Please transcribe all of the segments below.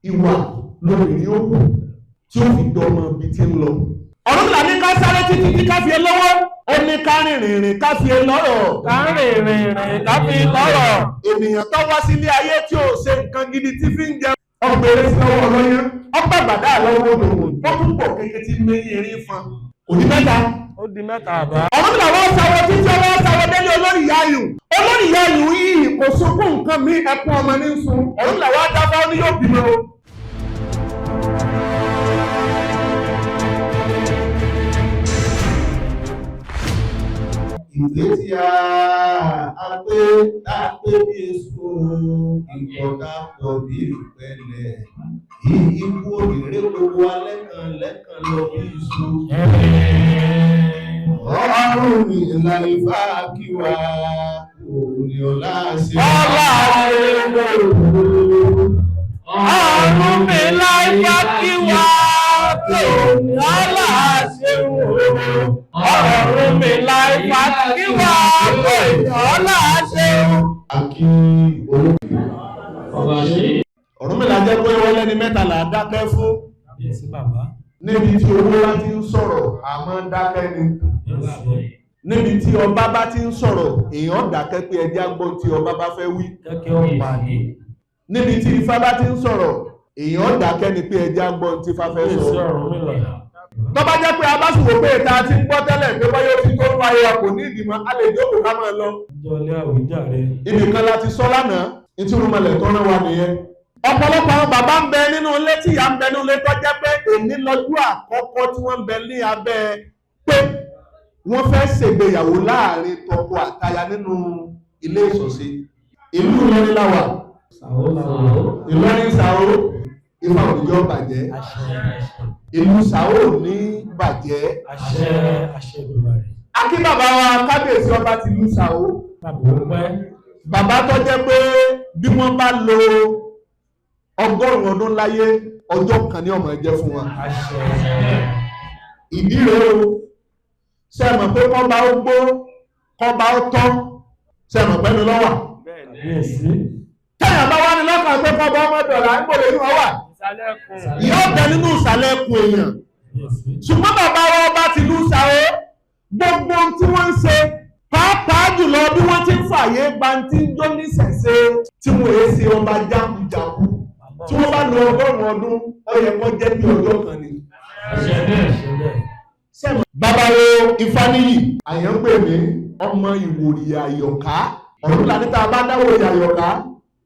ìwà lóbìnrin ó wù tí ó fi dọmọ ibi tí ń lọ. Ọ̀rúnmìlà ní ká sáré títí tí ká fi ẹ lọ́wọ́, ó ní ká rìnrìn ká fi ẹ lọ́rọ̀. Ká rìnrìn ká fi lọ́rọ̀. Ènìyàn tó wá sílé ayé tí ò ṣe nǹkan gidi tí fi ń jẹ ọgbẹ̀rẹ̀ sí ọwọ́ ọlọ́yán, ọgbà gbàdá lọ́wọ́ òdòwò, ó tún pọ̀ kékeré tí méjì erin fan. Òdì mẹ́ta. Ó di mẹ́ta àbá. Ọ̀rúnmìlà wọ́n sáwọ́ títí ọwọ́ sáwọ́ délé olórí ìyá ayùn. Olórí ìyá ayùn yìí kò sunkún nǹkan mí ẹkún ọmọ ní sun. Ọ̀rúnmìlà wọ́n dábàá ó ní yóò bímọ. Ìgbé tí a pé bí èso ìkọ̀dá pọ̀ bí ìpẹ́lẹ̀. Ikú òdìrí gbogbo alẹ́kàn lẹ́kàn lọ bí iṣu. Ọlọ́run mi ìlà ìfà kíwà òní ọlá ṣe. Ọlá ṣe ọ̀run mi ìlà ìfà kíwà òní ọlá ṣe ọ̀run mi ìlà ìfà kíwà òní ọlá ṣe. Àkí olóògbé. Ọba ṣe. Ọ̀rúnmìlà jẹ́ pé wọ́n lẹ́ni mẹ́tàlá dákẹ́ fún. Yẹ́sí bàbá. Níbi tí owó bá ti ń sọ̀rọ̀, àmọ́ dákẹ́ ni. Níbi tí ọba bá ti ń sọ̀rọ̀, èèyàn dákẹ́ pé ẹjẹ́ agbọ́n tí ọba bá fẹ́ wí. Kẹ́kẹ́ ó pa ní. Níbi tí ifá bá ti ń sọ̀rọ̀, èèyàn dákẹ́ ni pé ẹjẹ́ agbọ́n tí ifá fẹ́ sọ. Tó bá jẹ́ pé a bá sì wò pé ìta ti ń gbọ́ tẹ́lẹ̀ pé bọ́yá ó ti tó ń wáyé kò ní ìdìmọ̀, a lè jókòó ká máa lọ. Ìjọlé àwùjáre. Ibìkan láti sọ lánàá, ìtúrúmọlẹ̀ tó rán wa nìyẹn. Ọ̀pọ̀lọpọ̀ àwọn bàbá ń bẹ nínú ilé tí ìyá ń bẹ nínú ilé tó jẹ́ pé èní lọ́jọ́ àkọ́kọ́ tí wọ́n ń bẹ ní abẹ́ pé wọ́n fẹ́ ṣègbéyàwó láàrin tọkọ àtaya nínú ilé ìṣọ̀ṣe. Ìlú Ìlọrin la wà. Ìlọrin Ṣàó, Ifá òjò bàjẹ́. Ìlú Ṣàó ní bàjẹ́. Akí bàbá wa kábíyèsí ọba ti ìlú Ṣàó. Bàbá tó jẹ́ pé bí wọ́n bá lo 100 ọdún láyé, ọjọ́ kan ní ọmọ ẹjẹ́ fún wa. Ìdí rẹ̀ o, sẹ́mọ̀ pé kọ́ba ó gbó, kọ́ba ó tán, sẹ́mọ̀ pẹ́nu lọ́wà. Tẹ́yàn bá wá ní lọ́kàn pé kọ́ba ọmọ dọ̀là ń gbòlè ní ọwà. Yóò bẹ nínú ìsàlẹ̀ ẹkùn èèyàn. Ṣùgbọ́n bàbá wa ọba ti ìlú Ṣàó, gbogbo tí wọ́n ń ṣe, pàápàá jùlọ bí wọ́n ti ń fàyè gba tí ń jó ní ṣẹ̀ṣẹ̀ tí wọ́n èé ṣe ọba jákujàku. Tí wọ́n bá lo 100 ọdún, ó yẹ kó jẹ́ bí ọjọ́ kan ni. Bàbá wo Ifáníyì, àyàn pè mí ọmọ Ìwòrì Àyọ̀ká. Ọ̀rúnmìlà níta bá dáwò Àyọ̀ká,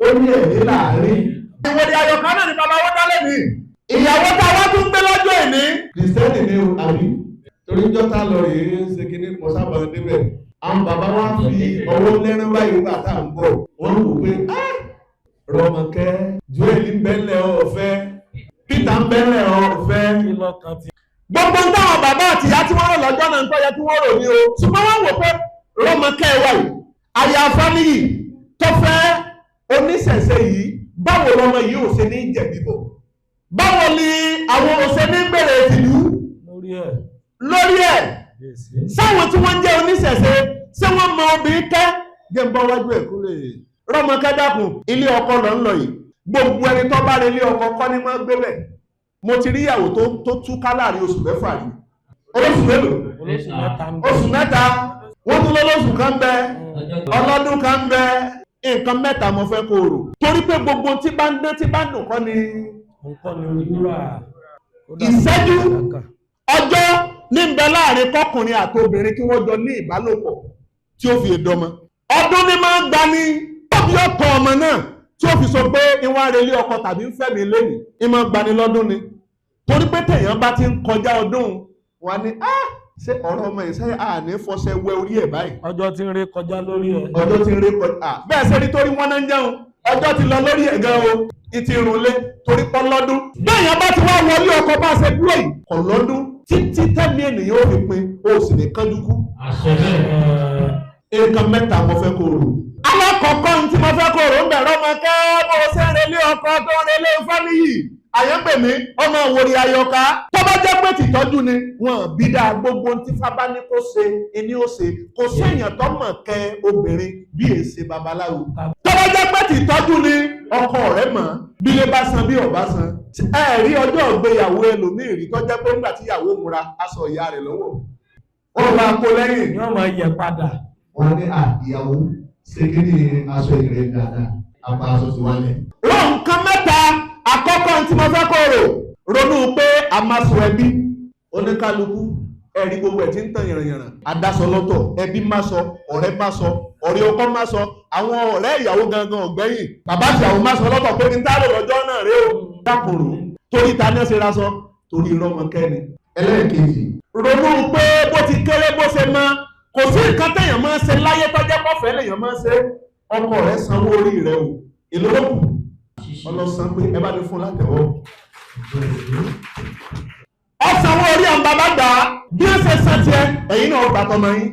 ó ní ẹ̀mí láàrin. Ìwòrì Àyọ̀ká náà ni bàbá wọ́n dálé mi. Ìyàwó tá a wá tún gbé lọ́jọ́ ìní. Kìrìsìtẹ́nì ni àbí. Torí jọ́ta lọ rèé ṣe kí ní mọ̀sábà níbẹ̀. Àwọn bàbá wa fi ọwọ́ lẹ́rìn báyìí nígbà tá à ń bọ̀. Wọ́n wò pé Rọ́mọkẹ́, Joel ń bẹ́lẹ̀ ọ̀fẹ́, Peter ń bẹ́lẹ̀ ọ̀fẹ́. Gbogbo táwọn bàbá àti ìyá tí wọ́n rọ̀ lọ́jọ́ náà ń tọ́ yẹ kí wọ́n rò ní o. Ṣùgbọ́n wọ́n wò pé Rọ́mọkẹ́ wà yìí, aya Fáníyì tó fẹ́ oníṣẹ̀ṣe yìí, báwo lọmọ yìí ò ṣe ní jẹ̀bíbọ̀? Báwo ni àwọn òṣè ní gbèrè ìlú? Lórí ẹ̀. Sáwọn tí wọ́n jẹ́ oníṣẹ̀ṣe, ṣé wọ́n mọ obìnrin kẹ́? Jẹ́ ń bọ́ wájú ẹ̀ kúrè. Rọ́mọkẹ́ dákun, ilé ọkọ lọ ń lọ yìí. Gbogbo ẹni tó bá rí ilé ọkọ kọ́ ní máa gbé bẹ̀. Mo ti rí ìyàwó tó túká láàrin oṣù 6 rí. Oṣù mélòó? Oṣù 3. Wọ́n tún lọ́lọ́sù kan bẹ, ọlọ́dún kan bẹ, nǹkan 3 mo fẹ́ kó rò. Torí pé gbogbo tí bá ń dé tí bá ń dùn kọ́ ni ìṣẹ́jú ọjọ́ ní ń bẹ láàrin kọkùnrin àti obìnrin kí wọ́n jọ ní ìbálòpọ̀ tí ó fi èdọmọ. Ọdún ní máa ń gbani bí ọkọ ọmọ náà tí ó fi sọ pé ìwọ̀n arẹlé ọkọ tàbí ń fẹ́mi lẹ́yìn ìmọ̀ gbani lọ́dún ni. Torí pé tèèyàn bá ti ń kọjá ọdún wọn ni ṣé ọ̀rọ̀ ọmọ ìṣẹ́ àní fọṣẹ wẹ orí ẹ̀ báyìí. Ọjọ́ ti ń ré kọjá lórí ẹ̀. Ọjọ́ ti ń ré kọjá. Bẹ́ẹ̀ ṣe rí torí wọ́n náà ń jẹun. Ọjọ́ ti lọ lórí ẹ̀ gan o. Ìtì ìrùnlé torí pọ́ lọ́dún. Bẹ́ẹ̀yàn bá ti wá wọlé ọkọ bá ṣe dúró yìí kọ̀ lọ́dún títí tẹ́mi ènìyàn ò fi pin o sì ní kánjú kú. Nǹkan 3 mo fẹ́ kó rò. Alákọ̀ọ́kọ́ tí mo fẹ́ kó rò ń bẹ̀rẹ̀ Rọ́mọkẹ́ bó ṣe ń relé ọkọ tó ń relé Fáníyì. Àyàn pè mí ọmọ Ìwòrì Àyọ̀ká. Tó bá jẹ́ pé pé tìtọ́jú ni wọn bí dáa gbogbo tí fábá ní kó ṣe ẹni ó ṣe kò séèyàn tó mọ̀ kẹ́ obìnrin bí èsè babaláwo tó bá jẹ́ pé tìtọ́jú ni ọkọ rẹ̀ mọ̀ bí lè bá san bí ọba san ẹ rí ọjọ́ ìgbéyàwó ẹlòmíì rí tó jẹ́ pé nígbà tí ìyàwó múra aṣọ ìyá rẹ̀ lọ́wọ́ ó máa kó lẹ́yìn yóò máa yẹ padà. wọ́n ní ìyàwó ṣe kí ni aṣọ ìrẹ̀ dáadáa apá aṣọ ti wálẹ̀. rọ nǹkan mẹ́ta àkọ́kọ́ tí mo fẹ́ kó rò ronú pé a máa sọ ẹbí oníkálukú ẹ̀rí gbogbo ẹ̀ tí ń tàn yànrànyànràn àdásọ lọ́tọ̀ ẹbí má sọ ọ̀rẹ́ má sọ ọ̀rẹ́ ọkọ má sọ àwọn ọ̀rẹ́ ìyàwó gangan ọ̀gbẹ́yìn bàbá ìyàwó má sọ lọ́tọ̀ pé ní táàlù lọ́jọ́ náà rèé o dákùnrù torí ta ní ṣe ra sọ torí rọmọkẹ́ni. ẹlẹ́ẹ̀kejì ronú pé bó ti kéré bó ṣe mọ kò sí nǹkan téèyàn máa ń ṣe láyé tọ́jẹ́ pọ̀fẹ́ lèèyàn máa ń ṣe ọkọ rẹ̀ sanwó orí rẹ̀ o èlò ló kù ọlọ́sàn pé ẹ bá ní fún látẹ̀wọ́ ọ̀sánwó orí àwọn bàbá gbà bí ó ṣe san tiẹ̀ ẹ̀yin náà gbà tọmọ yín.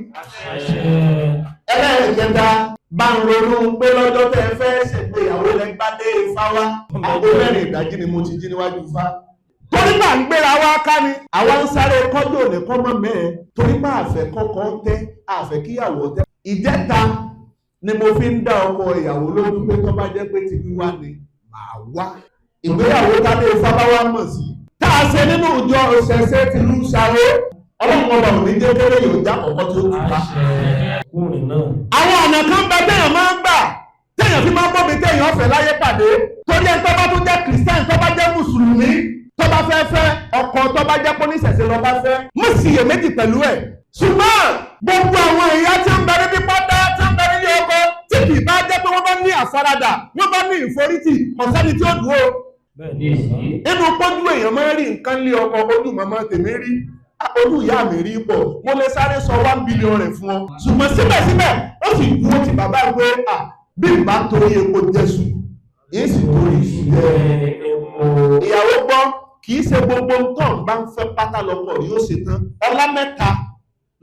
ẹlẹ́ẹ̀kẹta bá ń ronú pé lọ́jọ́ tẹ́ ẹ fẹ́ ṣègbéyàwó lẹ́gbàdé Ifá wá aago mẹ́rin ìdájí ni mo ti jí níwájú Ifá torí bá ń gbéra wá ká ni àwa ń sáré kọ́jọ́ òní kọ́mọ mẹ́ẹ̀ torí bá àfẹ́ kọ́kọ́ tẹ́ àfẹ́ kíyàwó tẹ́ ìjẹta ni mo fi ń dá ọkọ ìyàwó lójú pé tó bá jẹ́ pé ti wíwá ni màá wá ìgbéyàwó tálé Ifá bá wá mọ̀ sí tá a ṣe nínú ìjọ òṣèṣe ti lù ṣàró ọlọ́run ọba ò ní jẹ́ kéré yóò já ọ̀pọ̀ tí ó ti bá. àwọn ọ̀nà kan bẹ téèyàn máa ń gbà téèyàn fi máa ń bóbi téèyàn ọ̀fẹ́ láyé pàdé torí ẹni tó bá tún jẹ́ kìrìsìtẹ́nì tó bá jẹ́ mùsùlùmí tó bá fẹ́ fẹ́ ọkọ tó bá jẹ́ pọ́níṣẹ̀ṣe lọ bá fẹ́ mú síyèméjì pẹ̀lú ẹ̀ ṣùgbọ́n gbogbo àwọn ìyá tí ń bẹ níbi pátá tí ń bẹ nílé ọkọ tí kì í bá jẹ́ pé wọ́n bá ní àfaradà wọ́n bá ní ìforítì ọ̀sẹ́ni tí ó dúró inú pọ́jú èèyàn máa ń rí nǹkan lé ọkọ ojú màmá tèmi rí ojú ìyá mi rí pọ̀ mo lè sáré sọ 1 billion rẹ̀ fún ọ ṣùgbọ́n síbẹ̀síbẹ̀ ó sì dúró ti bàbá ìwé bí ìbá torí epo jẹ́sù yìí sì torí iṣu jẹ́ ìyàwó gbọ́ kì í ṣe gbogbo nǹkan bá ń fẹ́ pátá lọ́kọ rí ó ṣe tán ọlá mẹ́ta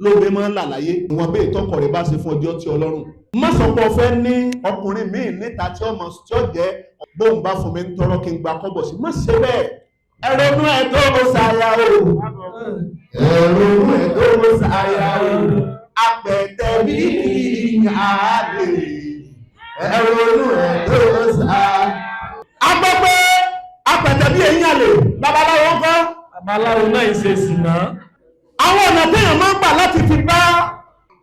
ló gbé máa ń là láyé ìwọ̀n bí ìtọ́kọ̀ rẹ̀ bá ṣe fún ọjọ́ tí Ọlọ́run má sọ pé o fẹ́ ní ọkùnrin míì níta tí ọmọ tí ó jẹ́ bóun bá fún mi ń tọrọ kí n gba kọ́bọ̀ sí má ṣe bẹ́ẹ̀ ẹ̀rọ̀nú ẹ̀ tó mo ṣàyà o ẹ̀rọ̀nú ẹ̀ tó mo ṣàyà o apẹ̀tẹ̀ bí àádé ẹ̀rọ̀nú ẹ̀ tó mo ṣàyà. a gbọ́ pé apẹ̀tẹ̀ bí èyí àlè babaláwo ń kọ́. babaláwo náà ń ṣe sìnà. àwọn ọ̀nà téèyàn máa ń gbà láti fi bá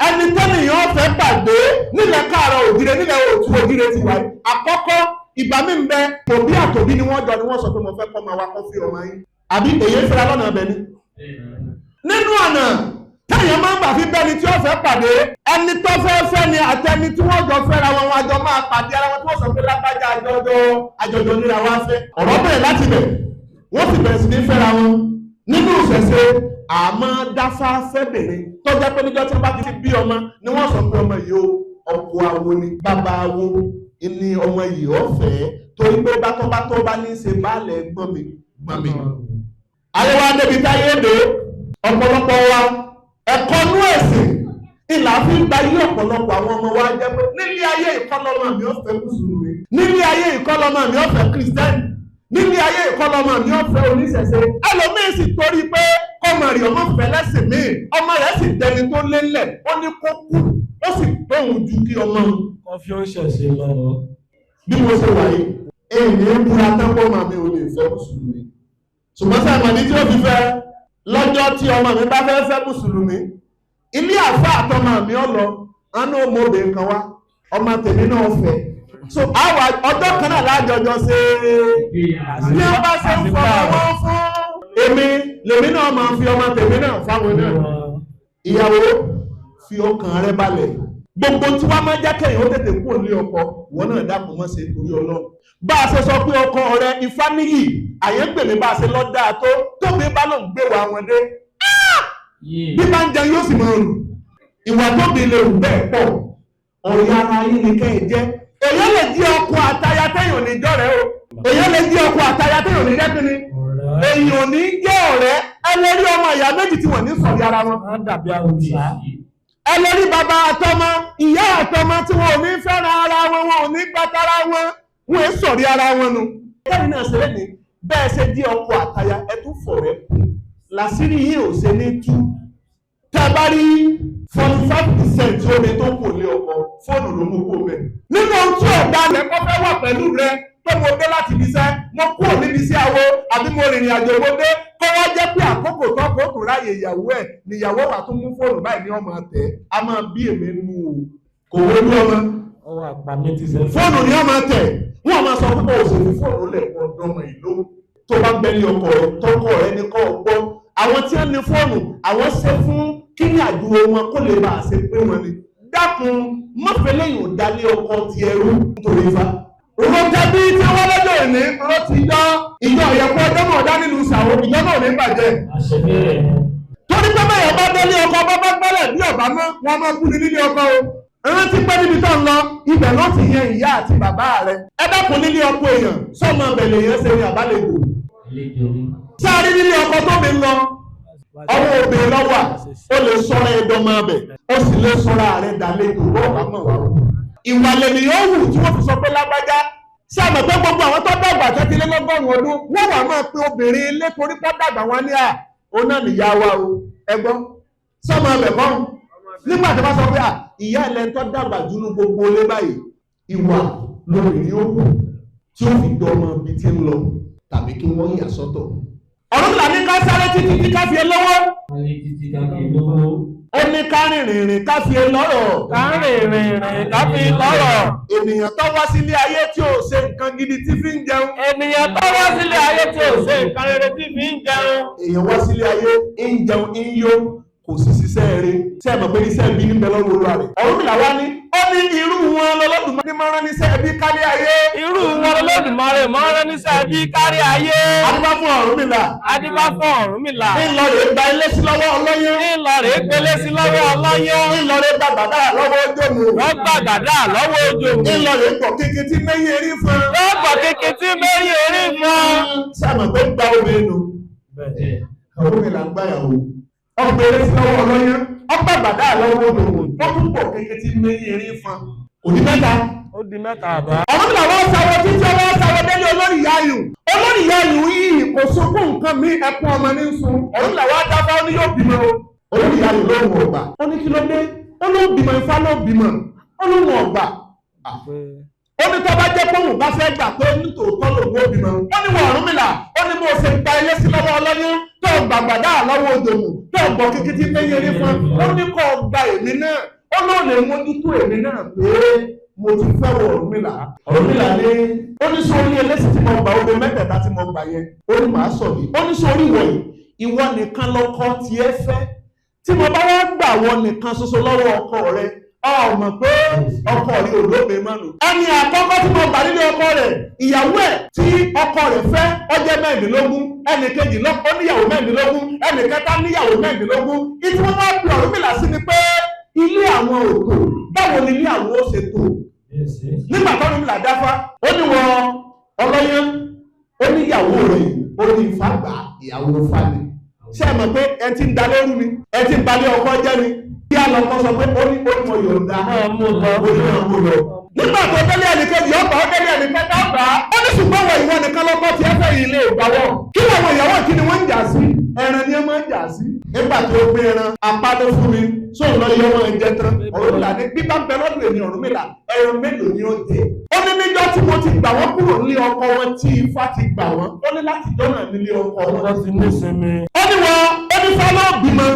ẹni tẹ́nìyàn fẹ́ pàdé nílẹ̀ káàárọ̀ òjìrè nílẹ̀ òtún òjìrè ti wáyé àkọ́kọ́ ìgbà mi ń bẹ òbí àtòbí ni wọ́n jọ ni wọ́n sọ pé mo fẹ́ kọ́ máa wá kọ́ fi ọmọ yín àbí èyí fẹ́ra lọ́nà ọbẹ̀ ni. nínú ọ̀nà téèyàn máa ń gbà fi bẹ́ni tí ó fẹ́ pàdé ẹni tó fẹ́ fẹ́ ni àtẹni tí wọ́n jọ fẹ́ra wọn wọn àjọ máa pàdé ara wọn tí wọ́n sọ pé lágbájá àjọjọ níra wá fẹ́ ọ̀rọ̀ bẹ̀rẹ̀ láti bẹ̀ wọ́n sì bẹ̀rẹ̀ sí ní fẹ́ra wọn nínú ìṣẹ̀ṣe àmọ́ dáfá fẹ́bẹ̀rẹ̀ tó jẹ́ pé níjọ́ tí wọ́n bá ti bí ọmọ ni wọ́n sọ pé ọmọ yìí ọkọ awo ni bàbá awo ni ọmọ yìí ọ̀fẹ́ torí pé bátọ́ bá ní í ṣe baálẹ̀ gbọ́n mi. ayé wa débi táyé èdè ọ̀pọ̀lọpọ̀ wa ẹ̀kọ́ nú ẹ̀sìn ìlà fi ń gba ilé ọ̀pọ̀lọpọ̀ àwọn ọmọ wa jẹ́ pé nílé ayé ìkọlọ́mọ mi ọ̀fẹ́ mùsùlùmí nílé ayé ìkọlọ́mọ mi ọ̀fẹ́ kìrìsìtẹ́nì nílé ayé ìkọlọ́mọ mi ọ̀fẹ́ oníṣẹ̀ṣe ẹlòmíín sì torí pé kọ́mọ rẹ̀ ọmọ fẹ́ lẹ́sìn míì ọmọ rẹ̀ sì dẹni tó lélẹ̀ ó ní kó kú ó sì tóun ju kí ọmọ kọfí ó ṣẹ̀ṣẹ̀ lọ. bí mo ṣe wáyé èmi ń búra tẹ́kọ̀ọ́ máa mi ò lè fẹ́ mùsùlùmí ṣùgbọ́n sáà màdí tí ó fi fẹ́ lọ́jọ́ tí ọmọ mi bá fẹ́ fẹ́ mùsùlùmí ilé àfáà àtọmọ mi ọlọ àánú ọmọdé nǹkan wá ọmọ tèmi náà fẹ́ so àwa ọjọ́ kan náà lájọjọ ṣe bí wọ́n bá ṣe ń fọ ọmọ fún èmi lèmi náà máa fi ọmọ tèmi náà fáwọn náà ìyàwó fi ọkàn rẹ balẹ̀ gbogbo tí wọ́n máa jẹ́ kẹ́yìn ó tètè kúrò ní ọkọ wọn náà dákun mọ́ ṣe torí Ọlọ́run bá a ṣe sọ pé ọkọ rẹ Ifáníyì àyè ń pèmí bá a ṣe lọ dáa tó tóbi bá lòun gbé wa wọn dé bí bá ń jẹ yóò sì máa rù ìwà tóbi lè rù bẹ́ẹ̀ pọ̀ ọ̀rẹ́ ara yín ni kẹ́yìn jẹ́ èyàn lè jí ọkọ àtaya téèyàn ò ní jọ́rẹ́ o èyàn lè jí ọkọ àtaya téèyàn ò ní jẹ́ kíni èyàn ò ní jẹ́ ọ̀rẹ́ ẹlẹ́rí ọmọ ìyá méjì tí wọ́n ní sọ̀rí ara wọn. ẹlẹ́rí bàbá àtọmọ ìyá àtọmọ tí wọn ò ní fẹ́ràn ara wọn wọn ò ní gbàtara wọn wọn è sọ̀rí ara wọn nu. kẹ́rin náà ṣẹlẹ̀ ní bẹ́ẹ̀ ṣe jí ọkọ àtaya ẹ tún fọ̀rẹ́ kù làṣírí yìí ò ṣe ní tú. Tẹ́ bá rí 45% omi tó kù lé ọkọ fóònù ló mú kó mẹ́. Nínú ohun tí ọ̀gá rẹ̀ kọ́ fẹ́ wà pẹ̀lú rẹ̀ pé mo dé láti ibi iṣẹ́, mo kúrò níbi iṣẹ́ awo àbí mo rìnrìn àjò mo dé kó wá jẹ́ pé àkókò tó kó tó ráyè ìyàwó ẹ̀ níyàwó wà tó mú fóònù báyìí ní ọmọ tẹ̀ á máa bí èmi nù o. Kò wọlé ọmọ. Ọwọ́ àpamẹ́ ti sẹ́. Fóònù ni ọmọ tẹ̀ wọ́n máa sọ pé òṣèlú fóònù lẹ̀ kọ́ ọmọ ìlú tó bá gbẹ́lẹ̀ ọkọ tọkọ rẹ ní kọ́ gbọ́. Àwọn tí wọ́n ní fóònù àwọn ṣe fún kí ní àdúró wọn kó lè bá a ṣe pé wọn ni. Dákun mọ́fẹ́lẹ́yìn ò dálé ọkọ ti ẹrú nítorí ifá. Òròjà bí tí wọ́n lọ́jọ́ ìní ló ti yọ ìjọ ìyẹ̀kọ́ ọjọ́ náà dá nínú ìṣàwọ̀ ìjọ náà ní bàjẹ́. Torí pé bẹ́ẹ̀ bá délé ọkọ bá bá gbẹ́lẹ̀ bí ọ̀bá mọ́ wọn máa kú ní nílé ọkọ o. Ẹran ti pẹ́ níbi tó ń lọ ibẹ̀ ló ti yan ìyá àti bàbá rẹ̀. Ẹ dákun nílé ọkọ èèyàn sọ́mọ ọbẹ̀lẹ̀ yẹn ṣe ní àbálẹ̀gbò. Sáré nílé ọkọ tó mi lọ ọwọ́ obìnrin lọ́wọ́ ó lè sọ́ra ẹ̀dọ́ máa bẹ̀ ó sì lè sọ́ra rẹ̀ dálẹ́gbò bọ́ọ̀bá mọ̀ wá. Ìwà lèmi yóò wù tí wọ́n fi sọ pé lágbájá ṣé àmọ̀ pé gbogbo àwọn tó dàgbà tẹ́tílélọ́gọ́rùn-ún ọdún wọ́n wà máa pe obìnrin ilé torí pọ́ dàgbà wọn ní òun náà nìyá wa o ẹgbọ́n sọ́mọ ọbẹ̀ kan nígbà tí wọ́n sọ pé ìyá ilẹ̀ tó dàgbà jù ní gbogbo ilé báyìí ìwà lóbìnrin ó wù tí ó fi dọ́ ọmọ ibi tí ń lọ tàbí kí wọ́n yà sọ́tọ̀. ọ̀run là ní ká sáré títí tí ká fi ẹ lọ́wọ́. Ó ní ká rìnrìn ká fi lọ́rọ̀. Ká rìnrìn ká fi lọ́rọ̀. Ènìyàn tó wá sílé ayé tí ò ṣe nǹkan gidi tí fi ń jẹun. Ènìyàn tó wá sílé ayé tí ò ṣe nǹkan rere tí fi ń jẹun. Èèyàn wá sílé ayé ń jẹun ń yó kò sì ṣiṣẹ́ rere. Ṣé ẹ mọ̀ pé iṣẹ́ bí ń bẹ lọ́wọ́ olúwa rẹ̀? Ọ̀rúnmìlà wá ní ó ní irú wọn lọ́lọ́dúnmọ́rí máa rán níṣẹ́ bí kárí ayé. Irú wọn lọ́lọ́dúnmọ́rí máa rán níṣẹ́ bí kárí ayé. Adíbá fún Ọ̀rúnmìlà. Adíbá fún Ọ̀rúnmìlà. Ńlọ rè gba ilé sí lọ́wọ́ ọlọ́yán. Ńlọ rè gbélé sí lọ́wọ́ ọlọ́yán. Ńlọ rè gba gàdá lọ́wọ́ ojómu. Wọ́n gba gàdá lọ́wọ́ ojómu. Ńlọ rè pọ̀ kékeré tí mẹ́yìn erí fún. Wọ́n pọ̀ kékeré tí mẹ́yìn erí fún. Sáàmù pé gba obìnrin nù. Ọ̀rúnmìlà ń gbáyàwó. Ọgbẹ̀rẹ̀ sí lọ́wọ́ ọlọ́yán. Ọgbà gàdá lọ́wọ́ ojómu. Wọ́n tún pọ̀ kékeré tí mẹ́yìn erí fún. Òdì mẹ́ta. Ó di mẹ́ta àbá. Ọ̀rúnmìlà wọ́n sáwọ́ títí ọwọ́ sáwọ́ délé olórí ìyá yìí. Olórí ìyá yìí yìí kò sunkún nǹkan mi ẹkún ọmọ ní sun. Ọ̀rúnmìlà wá dábàá ó ní yóò bímọ o. Olórí ìyá yìí lóhùn ọ̀gbà. Ó ní kí ló dé? Ó ló bímọ Ifá ló bímọ. Ó lóhùn ọ̀gbà. Ó ní tó bá jẹ́ pọ́ùn bá fẹ́ gbà pé nítòótọ́ lòun ó bímọ. Ó ní wọ Ọ̀rúnmìlà. Ó ní bó ṣe gba ilé sí lọ́wọ́ ọlọ́yún tó gbàgbàdá lọ́wọ́ òjòmù tó gbọ́ kíkí mẹ́yẹrí fún. Ó ní kó gba èmi náà. Ó lóò lè mójútó èmi náà pé mo ti fẹ́ wọ Ọ̀rúnmìlà. Ọ̀rúnmìlà ní ó ní sórí ẹlẹ́sìn tí mo gbà ogun mẹ́tẹ̀ẹ̀ta tí mo gbà yẹn ó ní màá sọ yìí ó ní sórí wọ̀nyí ìwọ nìkan lọ́kọ tiẹ̀ fẹ́ tí mo bá wá gbà wọ nìkan ṣoṣo lọ́wọ́ ọkọ rẹ ọmọ pé ọkọ rẹ ò lóbe mọ́nu. ẹni àkọ́kọ́ tí mo gbà nílé ọkọ rẹ ìyàwó ẹ̀ tí ọkọ rẹ fẹ́ ó jẹ́ mẹ́rìndínlógún ẹnì kejì ó níyàwó mẹ́rìndínlógún ẹnì kẹta níyàwó mẹ́rìndínlógún ìtí wọ́n bá pè Ọ̀rúnmìlà sí ni pé ilé àwọn òtò báwo ni ilé àwọn ó ṣe tò. Nígbà tó Ọ̀rúnmìlà dáfá ó ní wọn ọlọ́yán ó ní ìyàwó rẹ̀ ó ní Ifá gbà ìyàwó Ifá ni. Ṣé ẹ mọ̀ pé ẹ ti ń dalé rú ni ẹ ti ń balẹ̀ ọkọ jẹ́ ni bí alọ́kọ sọ pé ó ní mo yọ̀ǹda ó ní ọmọ lọ. Nígbà tó délé ẹnìkejì ọgbà ó délé ẹnìkẹta ọgbà ó ní ṣùgbọ́n wọ ìwọ nìkan lọ́kọ tí ẹ fẹ́ yìí lè gbàwọ́. Kí làwọn ìyàwó kí ni wọ́n ń jà sí? Ẹran ni ẹ máa ń jà sí. Nígbà tó gbé ẹran apá ló fún mi sóun lọ yọ ọmọ ẹ̀jẹ̀ tán Ọ̀rúnmìlà ní bíbá ń bẹ lọ́dún èmi Ọ̀rúnmìlà ẹran mélòó ni ó jẹ. Ó ní níjọ́ tí mo ti gbà wọ́n kúrò nílé ọkọ wọn tí Ifá ti gbà wọ́n ó ní láti dọ́nà nílé ọkọ wọn. Wọ́n ti ní sinmi. Ó ní wọn ó ní fọlọ́ bímọ.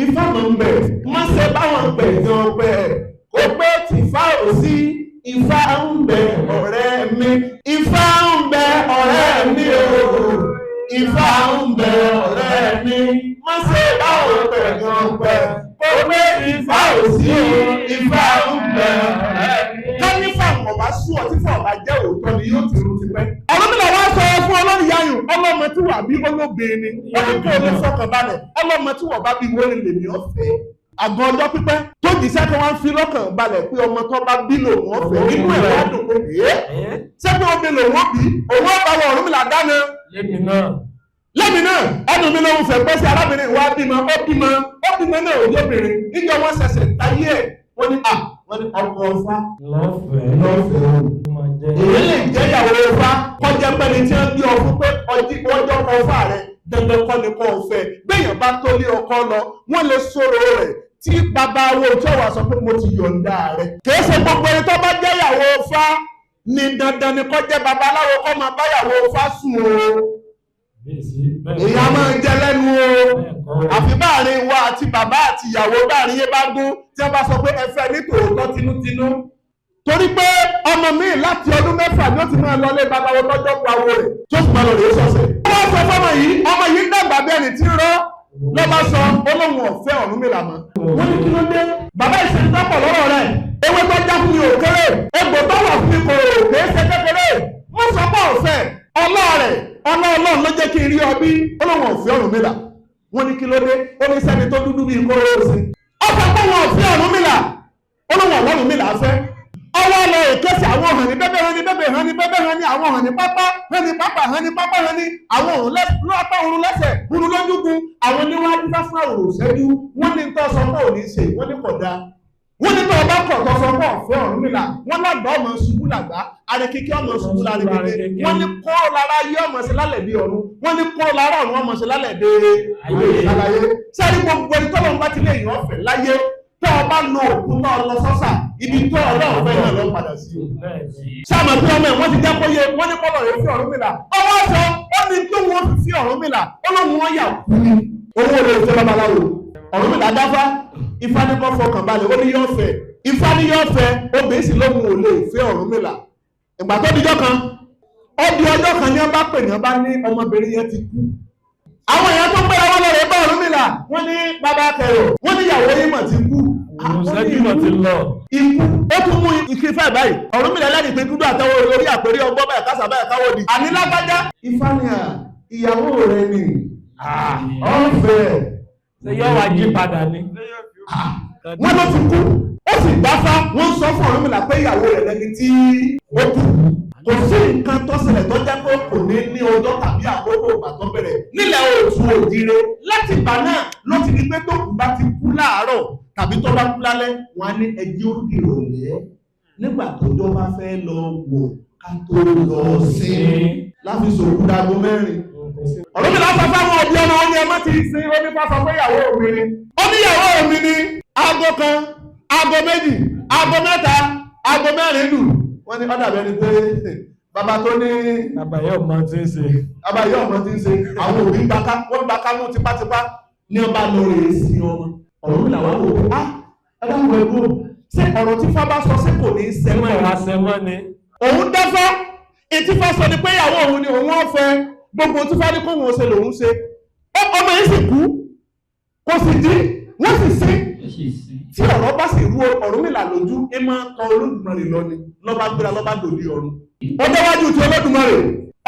Ifá mọ̀ ń bẹ̀ má ṣe báwọn bẹ̀ gan bẹ̀ kó pé tìfá ò sí Ifá ń bẹ ọ̀rẹ́ mi Ifá ń bẹ ọ̀rẹ́ mi o Ifá ń bẹ ọ̀rẹ́ mi má ṣe báwọn bẹ̀ gan bẹ̀ kó pé Ifá ò sí Ifá ń bẹ ọ̀rẹ́ mi. ká ní fáwọn ọba sú ọ tí fáwọn ọba jẹ́ òótọ́ ni yóò ti rú ti pẹ́. Ọ̀rúnmìlà wá sọ fún olórí yayùn ọlọ́mọ tí wà bí olóbìnrin ni wọ́n ní kó o lè fọkàn balẹ̀ ọlọ́mọ tí wọ́n bá bí wọ́n lè lèmi ọ̀fẹ́. Àgọ́ ọjọ́ pípẹ́ tó jìṣẹ́ tó wá ń fi lọ́kàn balẹ̀ pé ọmọ tó bá bí lòun ọ̀fẹ́ inú ẹ̀ wá dùn pé ṣé pé omi lòun ó bí òun ọ̀pá wọ Ọ̀rúnmìlà dáná. Lẹ́mi náà ẹnu mi lòun fẹ́ pẹ́ sí arábìnrin wa bímọ náà òjòbìnrin níjọ wọn ṣẹ̀ṣẹ̀ táyé ẹ̀ wọ́n ní ọkọ̀ Ifá lọ́fẹ̀ẹ́ èyí lè jẹ́ ìyàwó Ifá kọjá pẹ́ni tí wọ́n bí ọ fún pé ọjọ́ kan Ifá rẹ̀ dandan dandan kọ́ ni kọ́ ọ̀fẹ́ gbẹ̀yàn bá tó lé ọkọ lọ wọ́n lè sọ̀rọ̀ rẹ̀ tí bàbá wo tí wàá sọ pé mo ti yọ̀ǹda rẹ̀ kìí ṣe gbogbo ẹni tó bá jẹ́ ìyàwó Ifá ni dandan ni kọ́ jẹ́ babaláwo kọ́ máa bá ìyàwó Ifá sùn o èyí á máa jẹ lẹ́nu o àfi báàrin wa àti bàbá àti ìyàwó báàrin yé bá gún tí wọ́n bá sọ pé ẹ fẹ́ ní tòótọ́ tinútinú torí pé ọmọ mi láti ọdún 6 ni ó ti máa lọlé babawo tọ́jọ́ pa owó rẹ̀ tó sì máa lọ rèé sọ̀sẹ̀. wọ́n sọ fọmọ yìí dàgbà bí ẹni tí ń rọ́ ló bá sọ olóhùn ọ̀fẹ́ Ọ̀rúnmìlà mọ́. wọ́n ní kí ló dé bàbá ìṣèlú tọ́pọ̀ lọ́rọ̀ rẹ̀ ewé tó já fún mi ò kéré egbò tó wà fún mi kò kéé ṣe kékeré wọ́n sọ pé ọ̀fẹ́ ọlọ́rẹ̀ ọlọ́ọ̀lọ́ọ̀ ló jẹ́ kí n rí ọ bí olóhùn ọ̀fẹ́ Ọ̀rúnmìlà. wọ́n ní kí ló dé ó ní sẹ́ni tó dúdú bíi kóró sí. ọ̀fẹ́ pé wọn ọ̀fẹ́ Ọ̀rúnmìlà olóhùn Ọ̀rúnmìlà fẹ́ ọwọ́ lọ ìkẹ́sì àwọn hàn ní bẹ́bẹ̀ hàn ní bẹ́bẹ̀ hàn ní bẹ́bẹ̀ hàn ní àwọn hàn ní pápá hàn ní pápá hàn ní pápá hàn ní àwọn òun lọ́pàá òun lẹ́sẹ̀ òun lójúgun àwọn níwájú bá fún àwòrán ṣẹ́jú wọ́n ní tọ́ sọ pé òní ṣe wọ́n ní kódà wọ́n ní tọ́ ọba kọ̀ tọ́ sọ pé ọ̀fẹ́ Ọ̀rúnmìlà wọ́n lágbà ọmọ ṣubú làgbà arẹkíkí ọmọ ṣubú lárẹkẹkẹ wọ́n ní kó lára yé ọmọ sí lálẹ́ bí ọ̀run wọ́n ní kó lára ọ̀run ọmọ sí lálẹ́ dé ayé sẹ́ni gbogbo ẹni tọ́lọ́ bá ti lé èèyàn ọ̀fẹ́ láyé tó o bá lo òkú náà lọ sọ́sà ibi tó ọlọ́run fẹ́ náà lọ padà sí o. sáàmù tí ọmọ ẹ̀ wọ́n ti jápọ̀ yé wọ́n ní kọ́lọ̀ rẹ̀ fi Ọ̀rúnmìlà ọwọ́ sọ ó ní tó wọ́n fi Ọ̀rúnmìlà ọlọ́run wọn yà kú ni. owó lè fẹ́ babaláwo Ọ̀rúnmìlà dáfá Ifá ní kọ́ fọkàn balẹ̀ ó ní yóò fẹ́ Ifá ní yóò fẹ́ obìnrin sì lóhun ò lè fẹ́ Ọ̀rúnmìlà. ìgbà tó dijọ́ kan ó di ọjọ́ kan ní ọba pè ní ọba ní ọmọbìnrin yẹn ti kú. àwọn èèyàn tó gbéra wọn lọ rẹ bá Ọ̀rúnmìlà wọ́n ní bàbá kẹrò wọ́n ní ìyàwó yìí mọ̀ ti kú. Ìṣẹ́júmọ̀ ti lọ. Ikú ó tún mú ike fẹ́ báyìí. Ọ̀rúnmìlà lẹ́yìn pé dúdú àtẹwọ́ orí àpérí ọgbọ́n báyìí kásà báyìí káwọ́ di. Àní lágbájá. Ifá ni ìyàwó rẹ̀ ni. Ọ̀fẹ́. Ṣé yóò wá jí padà ni? Wọ́n ló ti kú. Ó sì dáfá. Wọ́n sọ fún Ọ̀rúnmìlà pé ìyàwó rẹ̀ lẹ́ni tí ó kú. Kò sí nǹkan tó ṣẹlẹ̀ tó jẹ́ pé kò ní ọjọ́ tàbí àkókò ìgbà tó bẹ̀rẹ̀. Nílẹ̀ Oòduà òjire láti ìgbà náà ló ti di pé tó kù bá ti kú láàárọ̀ tàbí tó bá kú lálẹ́ wọn á ní ẹjẹ́ ó di ìrọ̀lẹ́ nígbà tó jọ bá fẹ́ lọ wò ká tó lọ sí láfi sòkú dago 4. Ọ̀rúnmìlà sọ fáwọn ọbí ọmọ ọyẹ má ti sin onífá sọ pé ìyàwó mi ni ó ní ìyàwó mi ni aago 1 aago 2 aago 3 aago 4 lù wọ́n ní ọ̀dà bẹ́ẹ̀ ni pé bàbá tó ní bàbá yóò mọ tí ń ṣe àwọn òbí wọ́n gba ká mú tipátipá ní ọba lọ rèé sí ọmọ. Ọ̀rúnmìlà wà wò ó ẹ̀dáwọ̀ ẹ̀gbọ́n ṣé ọ̀rọ̀ tí Ifá bá sọ sí kò ní í sẹ́mọ́ ìwà sẹ́mọ́ ni. òun dáfá ètí Ifá sọ ni pé ìyàwó òun ni òun ọ̀fẹ́ gbogbo tí Ifá ní kó wọn ṣe lòun ṣe ọmọ yìí sì kú kò sì dín wọ́n sì sí tí ọ̀rọ̀ bá sì rú Ọ̀rúnmìlà lójú ẹ máa tọ Olódùmarè lọ ni lọ́ba gbéra lọ́ba dòdì ọ̀run. ó déwájú ti Olódùmarè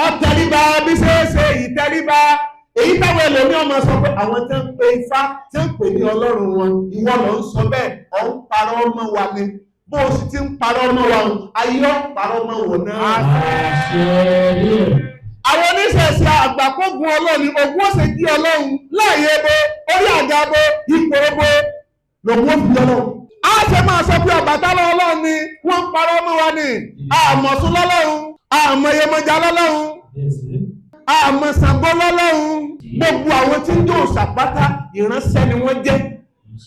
ọ̀tẹ̀ríba bí ṣe é ṣe ìtẹríba èyí táwọn ẹlòmí ọmọ sọ pé àwọn tí ń pe Ifá tí ń pè ní Ọlọ́run wọn ìwọ lọ ń sọ bẹ́ẹ̀ ọ̀ ń parọ́ ọmọ wa ni bó o sì ti ń parọ́ ọmọ wa ayé ọ̀ parọ́ ọmọ wọ̀ náà. àwọn oníṣẹ̀ṣẹ̀ àgbàkógun Ọlọ́run ni ogún ọ̀sẹ̀ jí Ọlọ́run láàyè ebo orí àga bo ipò ebo lògùn òfin Ọlọ́run. a ṣe máa sọ pé Ọbàtálá Ọlọ́run ni wọ́n ń parọ́ ọmọ wa ni àmọ̀sùn lọ́lọ́run àmọ̀yẹmọ̀jà lọ́lọ́run àmọ́ Ṣàngó lọ́lọ́run gbogbo àwọn tí ń jó òṣàpátá ìránṣẹ́ ni wọ́n jẹ́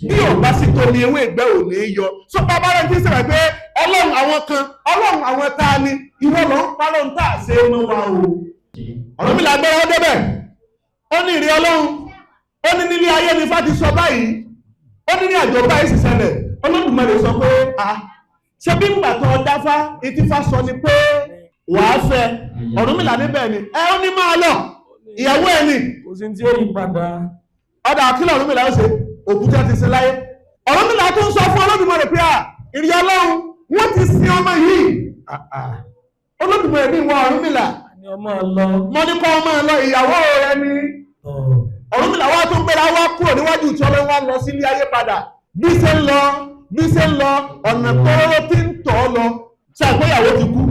bí ò bá sì tó ní ewé ìgbẹ́ ò ní yọ sọ bàbá rẹ̀ ti sọ̀rọ̀ pé Ọlọ́run àwọn kan Ọlọ́run àwọn tá a ní ìwọ lọ ń parọ́ ń tà ṣe é mọ́ wa o. Ọ̀rúnmìlà gbẹ́rẹ́ ó débẹ̀ ó ní ìrì Ọlọ́run ó ní nílé ayé ni Ifá ti sọ báyìí ó ní ní àjọ báyìí sì ṣẹlẹ̀ Olódùmarè sọ pé ṣe bí ńgbà tó dáfá etí Ifá sọ ni pé wàá fẹ́ Ọ̀rúnmìlà níbẹ̀ ni ẹ ó ní máa lọ ìyàwó ẹ ni kò sí tí ó yí padà ọ̀dà àkílọ̀ Ọ̀rúnmìlà ó ṣe òkúta ti ṣe láyé Ọ̀rúnmìlà tó ń sọ fún Olódùmarè pé ìrì Ọlọ́run wọ́n ti sin ọmọ yìí Olódùmarè ní ìwọ Ọ̀rúnmìlà mọ́ ní kọ́ ọmọ lọ ìyàwó rẹ ni Ọ̀rúnmìlà wá tó gbéra wá kúrò níwájú tí Ọlọ́run wá lọ sílé ayé padà bí ṣe ń lọ ọ̀nà tó ti ń tọ̀ lọ ṣe àgbéyàwó ti kú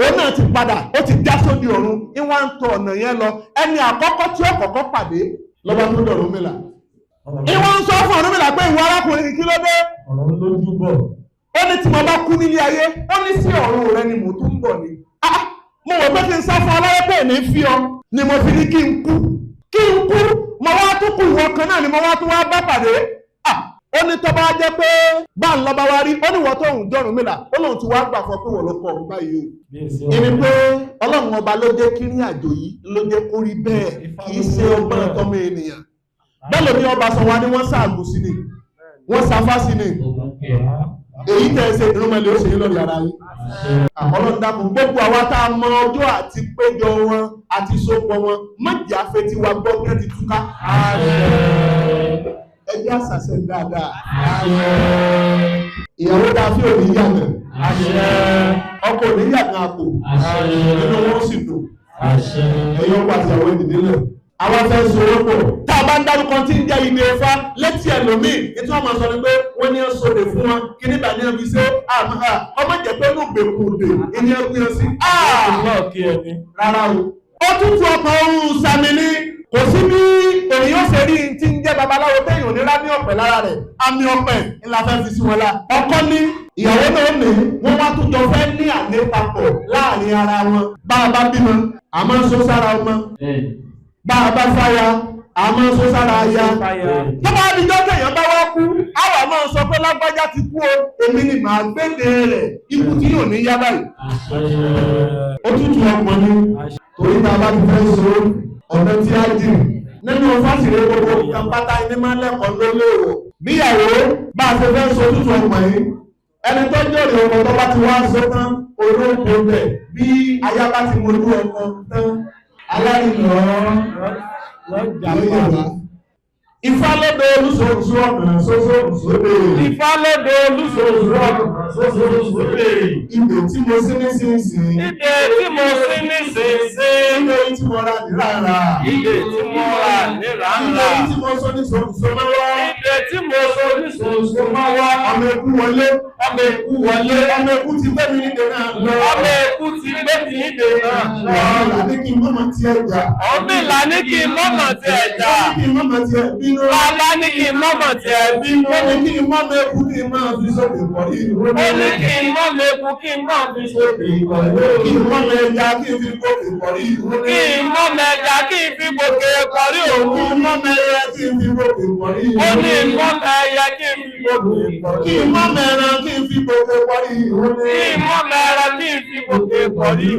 òun náà ti padà ó ti já sódì ọ̀run ní wọ́n ń tọ ọ̀nà yẹn lọ ẹni àkọ́kọ́ tí ó kọ́kọ́ pàdé lọ́ba tó dọ̀ Ọ̀rúnmìlà. ìwọ́n ń sọ fún Ọ̀rúnmìlà pé ìwọ arákùnrin kí ló dé. ọ̀rọ̀ lójú bọ̀. ó ní tí mo bá kú nílé ayé ó ní sí ọ̀run rẹ ni mo tún bọ̀ ni. mo wò pé kí n sá fún ọlọ́wọ́ pé ní fi ọ ni mo fi ní kí n kú. kí n kú mo wá tún kú ìwọ kan náà ni mo wá tún wá bá pàdé. Ó ní tó bá jẹ́ pé bá ń lọ bá wá rí ó ní wọ́n tó ń jọ̀rùn mílà ó lóun ti wá gbà fọ pé wọ́n ló kọ́ ọ̀hún báyìí o. Ìní pé Ọlọ́run ọba ló jẹ́ kí ní àjò yìí ló jẹ́ kó rí bẹ́ẹ̀ kì í ṣe ọgbọ́n ọmọ ènìyàn. Bẹ́ẹ̀ ló ní ọba sọ wá ní wọ́n ṣàgùn sí ni wọ́n ṣafá sí ni èyí tẹ́ ṣe ìrúnmọ̀lẹ́ ó ṣe lórí ara yìí. Ọlọ́run dákun gbogbo àwa tá a mọ ọjọ́ àti péjọ wọn àti sopọ̀ wọn mọ̀jì afẹ́tí wa gbọ́ kí wọ́n ti túká. Ẹjẹ́ àṣàṣẹ dáadáa. Ìyàwó ta fi òní yàgàn. Ọkọ òní yàgàn àpò. Nínú wọn sì dùn. Ẹ̀yọ́ pa àti àwọn ènìyàn nílẹ̀. Àwọn fẹ́ so wọ́n pọ̀. Tá a bá ń dárúkọ tí ń jẹ́ ilé Ifá létí ẹlòmíì, ètò ọmọ sọ ni pé wọ́n ní sóde fún wọn, kí nígbà ní ẹbí ṣe ọmọ jẹ́ pé ló gbèkú òde, ìní ẹbí ẹ sí. Rárá o. Ó tútù ọkọ̀ ohun sami ní. Kò sí bí ènìyàn ṣe rí tí ń jẹ́ babaláwo téèyàn ní rámí ọ̀pẹ lára rẹ̀, àmì ọ̀pẹ ńlá fẹ́ fi sí wọn lá. Ọkọ ní ìyàwó náà ní wọ́n wá tún jọ fẹ́ ní àlè papọ̀ láàrin ara wọn. Bá a bá bímọ, àmọ́ ń so sára ọmọ. Bá a bá fáya, àmọ́ ń so sára aya. Tó bá di jọ́kẹ́ èèyàn bá wá kú, àwa máa sọ pé lágbájá ti kú o, èmi ni màá gbéde rẹ̀ ikú tí yóò ní yá báyìí. Ó tútù ọmọ ní torí tá a bá ti fẹ́ so ọ̀nà tí a jì nínú fásitì gbogbo nǹkan pátá ní máa lẹ́kọ̀ọ́ lólè o. Bíyàwó bá a ṣe fẹ́ so tútù ọmọ yìí ẹni tó jòrè ọkọ tó bá ti wá so tán olóògbé bẹ̀ bí aya bá ti mojú ọkọ tán aláìlọ́ lọ́jà. Ifá lóde olúṣòṣù ọ̀nà sóṣòṣòdè. Ifá lóde olúṣòṣù ọ̀nà sóṣòṣòdè. Ibè tí mo sí ní sínsìn. Ibè tí mo sí ní sínsìn. Ibè tí mo ra ní rárá. Ibè tí mo ra ní rárá. Ibè tí mo sọ ní sòṣò mọ́wọ́. Ibè tí mo sọ ní sòṣò mọ́wọ́. Ọmọ ẹkú wọlé. Ọmọ ẹkú wọlé. Ọmọ ẹkú ti gbé mi nídè náà lọ. Ọmọ ẹkú ti gbé mi nídè náà lọ. Ọmọ ìlànà kí n mọ̀mọ̀ ti ẹja. Ọmọ ìlànà kí n mọ̀mọ̀ ti ẹja. Ọmọ kí n mọ̀mọ̀ ti ẹbí. Bàbá ní kí n mọ̀mọ̀ tí ẹ bí. Ó ní kí n mọ̀ mẹ́kú kí n máa fi sókè pọ̀ yìí. Ó ní kí n mọ̀ mẹ́kú kí n máa fi sókè pọ̀ yìí. Kí n mọ̀ mẹ́ja kí n fi gòkè pọ̀ yìí. Kí n mọ̀ mẹ́ja kí n fi gòkè pọ̀ yìí. Kí n mọ̀ mẹ́ja kí n fi gòkè pọ̀ yìí. Ó ní mọ̀ mẹ́ja kí n fi gòkè pọ̀ yìí. Kí n mọ̀ mẹ́ran kí n fi gòkè pọ̀ yìí. Kí n mọ̀ mẹ́ran kí n fi gòkè pọ̀ yìí.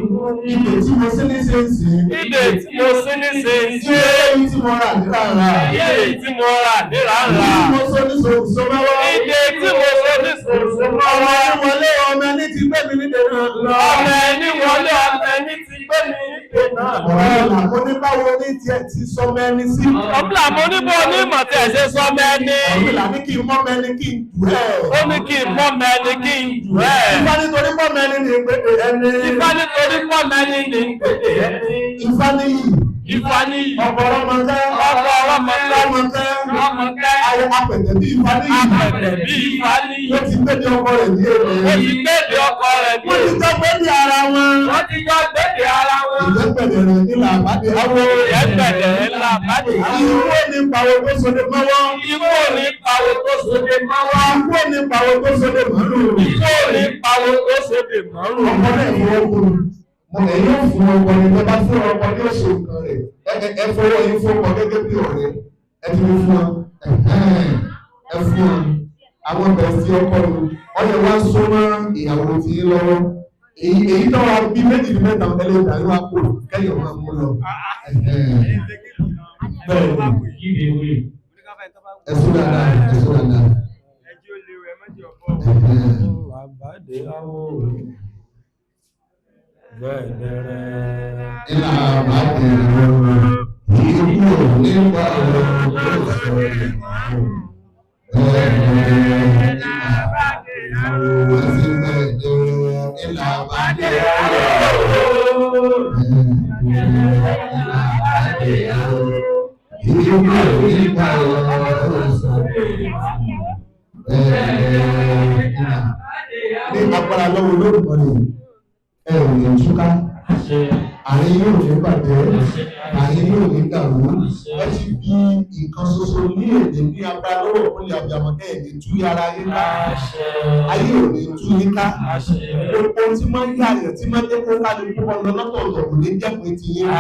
Ibè tí mo sí ní sẹ́ǹsì. Ibè tí mo sí ní sẹ́ǹsì. Ilé tí mo rà ní rárá. Ilé tí mo rà ní rárá. Ìdè tí mo sọ ní sòsò mọ́wọ́. Ìdè tí mo sọ ní sòsò mọ́wọ́. Ọmọ ẹni wọlé ọmọ ẹni ti gbé mi nídè náà lọ. Ọmọ ẹni wọlé ọmọ ẹni ti gbé mi nídè náà lọ. Ọ̀la mo ní báwo ní tiẹ̀ ti sọmọ ẹni sí. Ọ̀la mo ní bó ní mọ̀ tí ẹ̀ ṣe sọmọ ẹni. Ọ̀la ní kí n mọ́ mẹ́ni kí n jù ẹ́. Ó ní kí n mọ́ mẹ́ni kí n jù ẹ́. Ifá nítorí mọ́ mẹ́ni ní ìgbèdè ẹni. Ifá nítorí mọ́ mẹ́ni ní ìgbèdè ẹni. Ifá níyì. Ifá níyì. Ọ̀pọ̀ ọlọ́mọkẹ́. Ọ̀pọ̀ ọlọ́mọkẹ́. Ayé apẹ̀tẹ̀ bí Ifá níyì. Apẹ̀tẹ̀ bí Ifá níyì. Ó ti gbé ní ọkọ rẹ̀ ní èrè. Ó ti gbé ní ọkọ rẹ̀ ní èrè. Wọ́n ti jọ gbé ní ara wọn. Wọ́n ti jọ gbé ní ara wọn. Ìjẹ́pẹ̀dẹ̀ rẹ̀ ní làbádé. Àwọn ìjẹ́pẹ̀dẹ̀ rẹ̀ làbádé. Ìwọ ní pàwọ́ tó sọdẹ mọ́wọ́. Ìwọ ní pàwọ́ tó sọdẹ mọ́wọ́. Ìwọ ní pàwọ́ tó sọdẹ mọ́rù. Ìwọ ní pàwọ́ tó sọdẹ mọ́rù. Ọmọ náà fọwọ́ kúrú. Ẹ̀yin yóò fún ọkọ ní bàbá fún ọkọ ní oṣù kan rẹ̀. Ẹ fọwọ́ yín fún ọkọ gẹ́gẹ́ bí ọ̀rẹ́. Ẹ ti mú fún ọ. Ẹ fún ọ. Àwọn bẹ̀rẹ̀ sí ọkọ lu. Ọyẹ wá sọ mọ́ ìyàwó tí ń lọ́wọ́. Èyí tó wà bí méjì ní mẹ́ta ẹlẹ́ ìdarí wa kò kẹ́yọ̀ máa mú lọ. Bẹ́ẹ̀ni. Ẹ̀sùn dáadáa. Ẹ̀sùn dáadáa. Ilà àbájẹ ìlú nípa ọ̀rọ̀ tó sọ ìlú. Ilà àbájẹ ilà àbájẹ ìlú nípa ọ̀rọ̀ tó sọ ìlú. Ní agbára lọ́wọ́ lórúkọ ni ẹ ò lè túká, àárín yóò ní bàjẹ́, àárín yóò ní dàrú, ẹ sì bí ìkan ṣoṣo ní èdè ní agbára lọ́wọ́ ìpínlẹ̀ abiyamọ kẹ́ẹ̀dẹ̀ tú yára yín ká ayé ò ní tú yín ká gbogbo tí máa ń yàyàn tí máa ń dẹ́kun ká lè fún ọlọ́ lọ́tọ̀ọ̀tọ̀ kò ní jẹ́pin ti yín.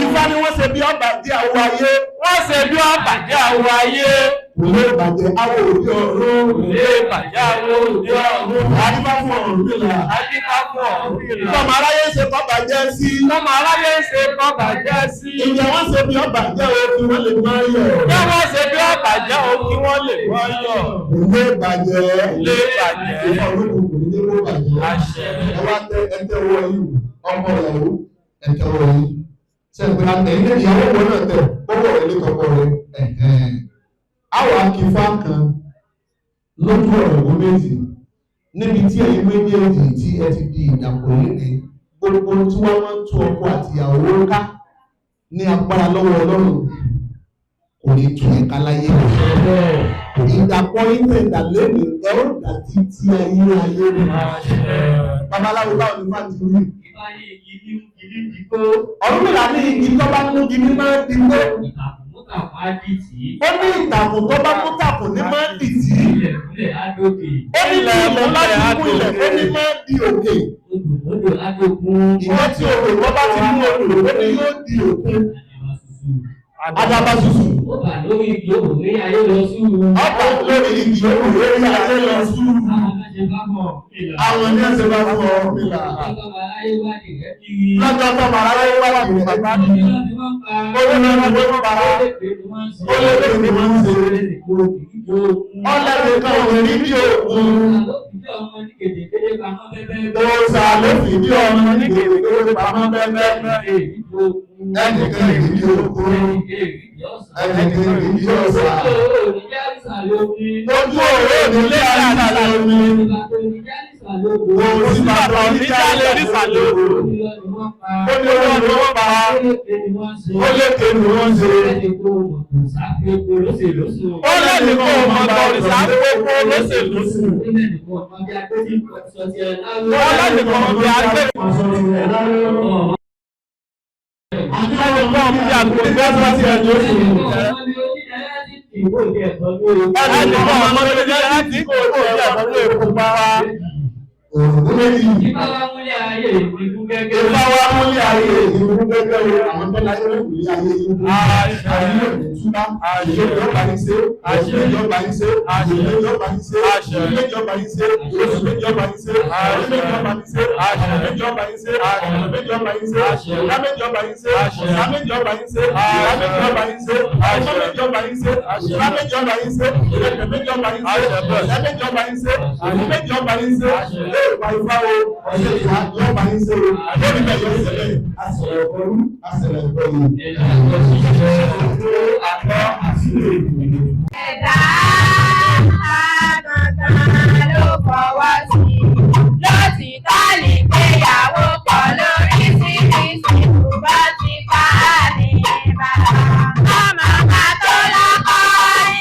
Ifá ni wọ́n ṣe bí ọba dé àwọ̀ ayé. Wọ́n ṣe bí ọba dé àwọ̀ ayé. Kò lè bàjẹ́ àwọ̀ òde ọ̀run. Kò lè bàjẹ́ àwọ̀ òde ọ̀run. Adífá fún ọ̀run nílà. Adífá fún ọ̀run nílà. Tọ́mọ aráyé ṣe kọ́ bàjẹ́ sí. Tọ́mọ aráyé ṣe kọ́ bàjẹ́ sí. Ìjẹ́ wọ́n ṣe bí ọba jẹ́ o kí wọ́n lè máa yọ̀. Bí wọ́n ṣe bí ọba jẹ́ o kí wọ́n lè máa yọ̀. Kò lè bàjẹ́. Lè bàjẹ́. Ìfọ̀rún kò ní lè bàjẹ́. Àṣẹ. Ẹ wá tẹ ẹtẹ wọ yìí ọkọ ìyàwó ẹtẹ wọ yìí. Ṣẹ̀gbẹ́ àtẹ̀yìn ìyàwó wọn náà tẹ̀ kọ́kọ́ rẹ̀ lé tọkọ rẹ̀. Àwọn akífá kan lójú ọ̀rọ̀ wọn méjì níbi tí ẹ̀yin méjèèjì tí ẹ ti di ìdàpọ̀ lédè gbogbo tí wọ́n máa ń tú ọkọ àti ìyàwó ká ní agbára lọ́wọ́ Ọlọ́run kò ní tún ẹ̀ka láyé rẹ̀. Ìdàpọ̀ ilẹ̀ ìdàlẹ́nu ẹ ó dà títí ayé ayé rẹ̀. Babaláwo báwo ni fáti rí? Ọ̀run mi là ní igi tó bá mú igi ní máa ń di gbó. Ó ní ìtàkùn tó bá mú tàkùn ní máa ń dì tí. Ó ní ilẹ̀ bá ti mú ilẹ̀ ó ní máa ń di òkè. Ìwọ́n tí òkè wọ́n bá ti mú odò ó ní yóò di òkun. Adaba susu. Ọba lórí igi òwúrẹ́ ayé lọ sú. Ọba lórí igi òwúrẹ́ ayé lọ sú. Àwọn ní ẹsẹ̀ bá fún ọ nílà. Lọ́jọ́ tó máa ráyé wá wà ní bàbá mi. Owó náà ló ń pa. Ó lé lè ní wọ́n ń ṣe. Ọlẹ́dẹ̀ kan ò ní bí òkun. Òòsà ló fi bí ọmọ ní kékeré pamọ́ bẹ́ẹ̀ ẹnìkan ìdí oko ẹnìkan ìdí ọ̀sà lójú òwe nílé àrísà lómi òsì bàbá oníjàlè àrísà lómi ó ní owó ni wọ́n pa ó lékè ni wọ́n ṣe ó lẹ́nu kó o mọ bá òrìṣà gbogbo olóṣèlú sùn ó lẹ́nu kó o mọ bí agbẹ́ Àdúgbò náà mú bí àgbò gbẹ́sọ́ sí ẹjọ́ sí ìrìnlẹ̀. Ẹnìkan ọmọdé jẹ́ láti kò tí ẹ̀kọ́ ló èkó pa wá. Ìbá wa múlẹ̀ ayé ìgbìmú gẹ́gẹ́. Ìbá wa múlẹ̀ ayé ìgbìmú gẹ́gẹ́ àwọn tó láyé lókùnrin ayé ìgbìmú. Ayé òní túbá, ayé ìjọba yìí ṣe, ayé ìjọba yìí ṣe, ayé ìjọba yìí ṣe, ayé ìjọba yìí ṣe, oṣù méjọba yìí ṣe, ayé ìjọba yìí ṣe, ayé ìjọba yìí ṣe, ọ̀nà méjọba yìí ṣe, ìyá méjọba yìí ṣe, ìyá méjọba yìí ṣe, ìyá méjọba yìí ṣe, ọmọ méjọba yìí ṣe, ìyá méjọba yìí ṣe, ìrẹ̀lẹ̀ méjọba yìí ṣe, ìyá méjọba yìí ṣe, ìyá méjọba yìí ṣe, ìgbà ìfáwọ́ ọ̀sẹ̀ ìyá ìjọba yìí ṣe, lórí bẹ́ẹ̀ yọ ìṣẹ̀lẹ̀ àṣẹlẹ̀ ìkọlù àṣẹlẹ̀ ìkọlù. Ẹ̀dá àgàgà ló fọwọ́ sí lọ́sítọ́ lè gbéyàwó pọ̀ lóríṣiríṣi ṣùgbọ́n ti ká ní bàbá. Ọmọ ká tó lọ́kọ́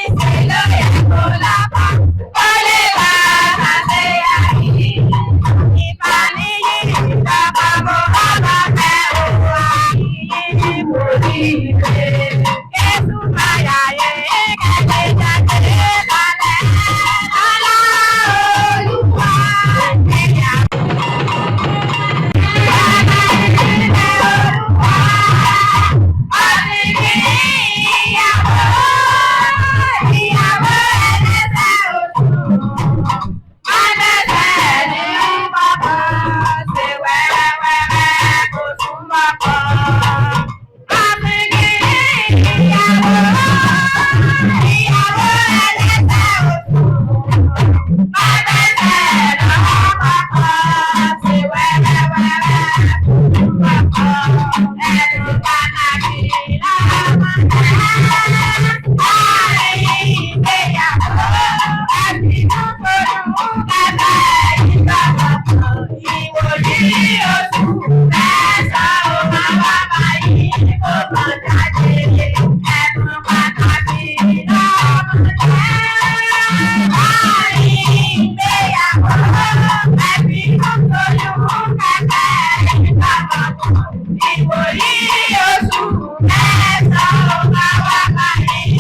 ìṣe ló yẹ kó lọ́kọ́ ó lè bá àṣeyọrí. Ìkànnì yìí ìjọba mo ọmọ fẹ́ òwò àyè ní mo ní ìṣe. Késù máa yàyè kẹ́kẹ́ jáde lálẹ́ Olúwa ẹ̀yà. Ìwòyí oṣù mẹ́sàn-án máa wá báyìí.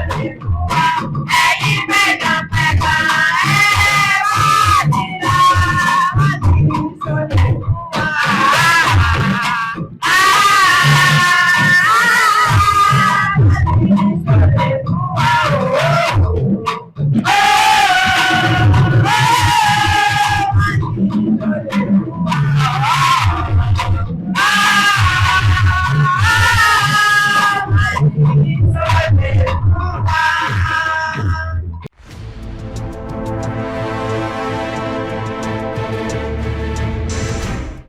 Thank you.